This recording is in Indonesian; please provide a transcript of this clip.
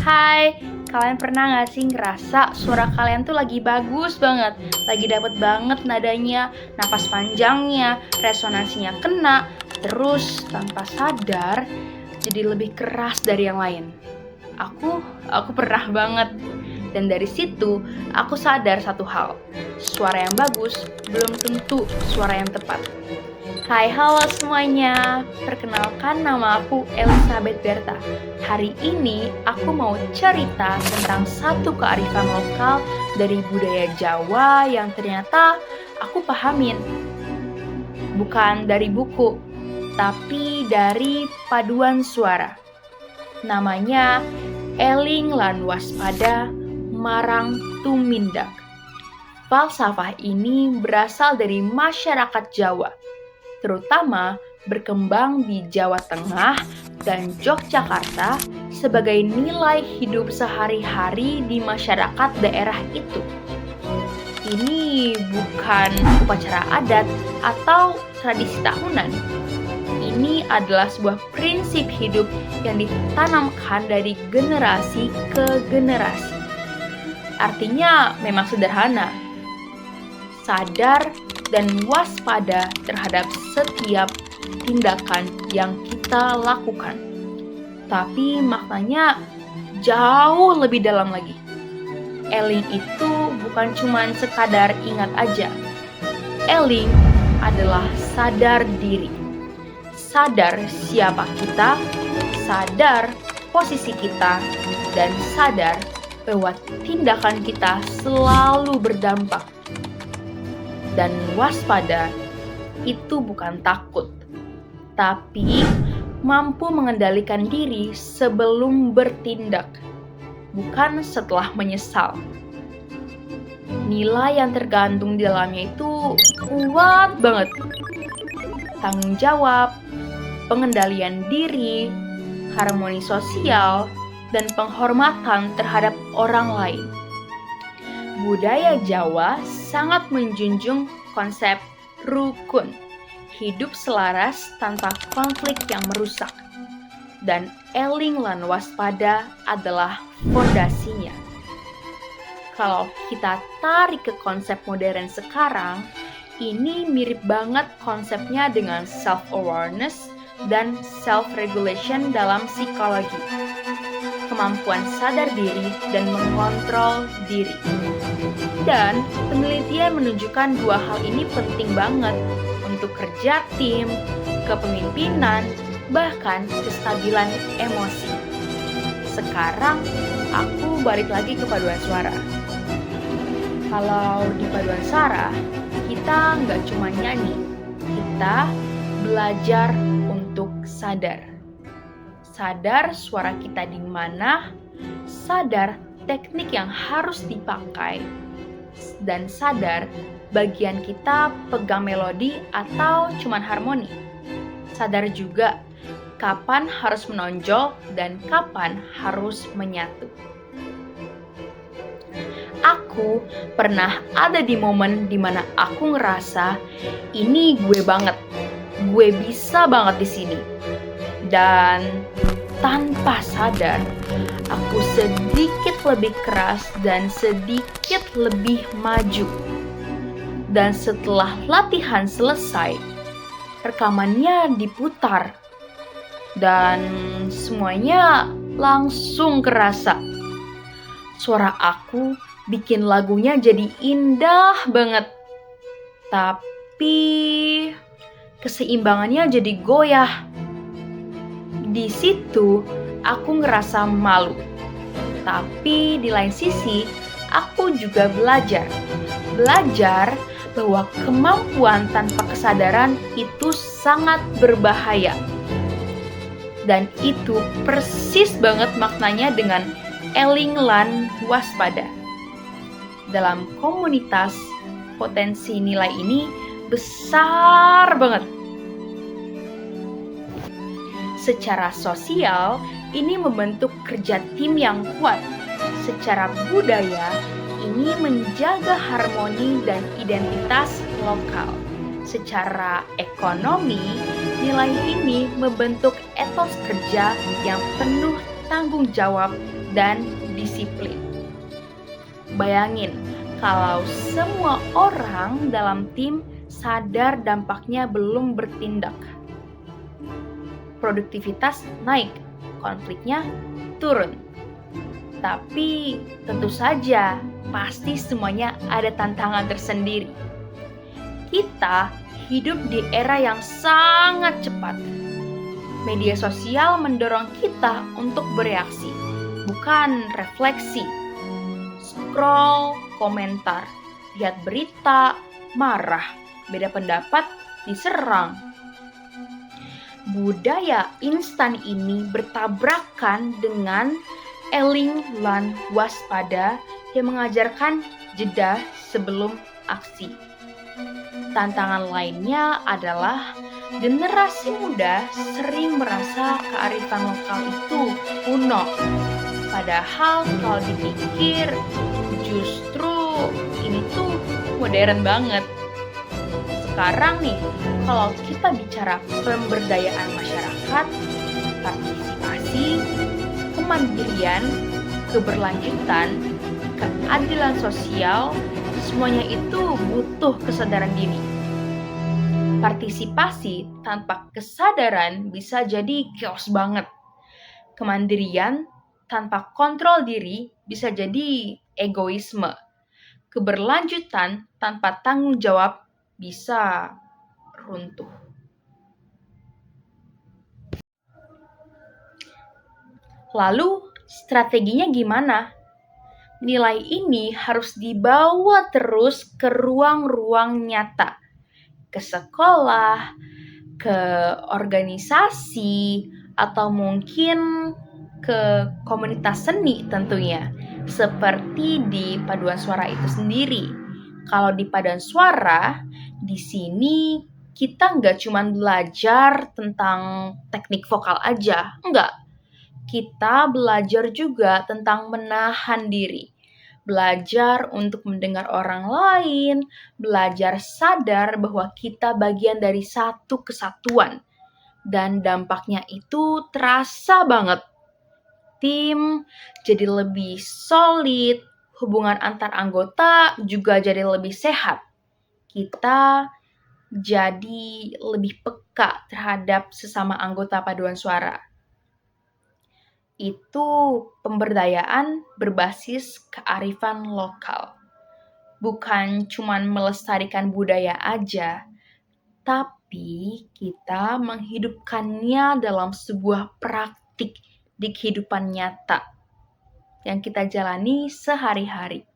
Hai, kalian pernah gak sih ngerasa suara kalian tuh lagi bagus banget, lagi dapet banget nadanya, napas panjangnya, resonansinya kena, terus tanpa sadar jadi lebih keras dari yang lain. Aku pernah banget. Dan dari situ aku sadar satu hal, suara yang bagus belum tentu suara yang tepat. Hai, halo semuanya. Perkenalkan, nama aku Elizabeth Berta. Hari ini aku mau cerita tentang satu kearifan lokal dari budaya Jawa yang ternyata aku pahamin. Bukan dari buku, tapi dari paduan suara. Namanya Eling lan Waspada Marang Tumindak. Falsafah ini berasal dari masyarakat Jawa, terutama berkembang di Jawa Tengah dan Yogyakarta sebagai nilai hidup sehari-hari di masyarakat daerah itu. Ini bukan upacara adat atau tradisi tahunan. Ini adalah sebuah prinsip hidup yang ditanamkan dari generasi ke generasi. Artinya memang sederhana, sadar dan waspada terhadap setiap tindakan yang kita lakukan. Tapi maknanya jauh lebih dalam lagi. Eling itu bukan cuma sekadar ingat aja. Eling adalah sadar diri. Sadar siapa kita, sadar posisi kita, dan sadar bahwa tindakan kita selalu berdampak. Dan waspada itu bukan takut, tapi mampu mengendalikan diri sebelum bertindak, bukan setelah menyesal. Nilai yang tergantung di dalamnya itu kuat banget. Tanggung jawab, pengendalian diri, harmoni sosial, dan penghormatan terhadap orang lain. Budaya Jawa sangat menjunjung konsep rukun, hidup selaras tanpa konflik yang merusak. Dan eling lan waspada adalah fondasinya. Kalau kita tarik ke konsep modern sekarang, ini mirip banget konsepnya dengan self-awareness dan self-regulation dalam psikologi. Kemampuan sadar diri dan mengontrol diri. Dan penelitian menunjukkan dua hal ini penting banget untuk kerja tim, kepemimpinan, bahkan kestabilan emosi. Sekarang aku balik lagi ke paduan suara. Kalau di paduan suara, kita nggak cuma nyanyi, kita belajar untuk sadar. Sadar suara kita di mana, sadar teknik yang harus dipakai, dan sadar bagian kita pegang melodi atau cuman harmoni. Sadar juga kapan harus menonjol dan kapan harus menyatu. Aku pernah ada di momen dimana aku ngerasa ini gue banget, gue bisa banget di sini. Dan tanpa sadar, aku sedikit lebih keras dan sedikit lebih maju. Dan setelah latihan selesai, rekamannya diputar. Dan semuanya langsung kerasa. Suara aku bikin lagunya jadi indah banget. Tapi keseimbangannya jadi goyah. Di situ aku ngerasa malu. Tapi di lain sisi, aku juga belajar. Belajar bahwa kemampuan tanpa kesadaran itu sangat berbahaya. Dan itu persis banget maknanya dengan eling lan waspada. Dalam komunitas, potensi nilai ini besar banget. Secara sosial, ini membentuk kerja tim yang kuat. Secara budaya, ini menjaga harmoni dan identitas lokal. Secara ekonomi, nilai ini membentuk etos kerja yang penuh tanggung jawab dan disiplin. Bayangin, kalau semua orang dalam tim sadar dampaknya belum bertindak. Produktivitas naik, konfliknya turun. Tapi tentu saja, pasti semuanya ada tantangan tersendiri. Kita hidup di era yang sangat cepat. Media sosial mendorong kita untuk bereaksi, bukan refleksi. Scroll, komentar, lihat berita, marah, beda pendapat, diserang. Budaya instan ini bertabrakan dengan eling lan waspada yang mengajarkan jeda sebelum aksi. Tantangan lainnya adalah generasi muda sering merasa kearifan lokal itu kuno. Padahal kalau dipikir justru ini tuh modern banget. Sekarang nih, kalau kita bicara pemberdayaan masyarakat, partisipasi, kemandirian, keberlanjutan, keadilan sosial, semuanya itu butuh kesadaran diri. Partisipasi tanpa kesadaran bisa jadi chaos banget. Kemandirian tanpa kontrol diri bisa jadi egoisme. Keberlanjutan tanpa tanggung jawab bisa runtuh. Lalu, strateginya gimana? Nilai ini harus dibawa terus ke ruang-ruang nyata, ke sekolah, ke organisasi, atau mungkin ke komunitas seni tentunya, seperti di paduan suara itu sendiri. Kalau di paduan suara, di sini kita nggak cuma belajar tentang teknik vokal aja, enggak. Kita belajar juga tentang menahan diri, belajar untuk mendengar orang lain, belajar sadar bahwa kita bagian dari satu kesatuan, dan dampaknya itu terasa banget. Tim jadi lebih solid, hubungan antar anggota juga jadi lebih sehat. Kita jadi lebih peka terhadap sesama anggota paduan suara. Itu pemberdayaan berbasis kearifan lokal. Bukan cuma melestarikan budaya aja, tapi kita menghidupkannya dalam sebuah praktik di kehidupan nyata yang kita jalani sehari-hari.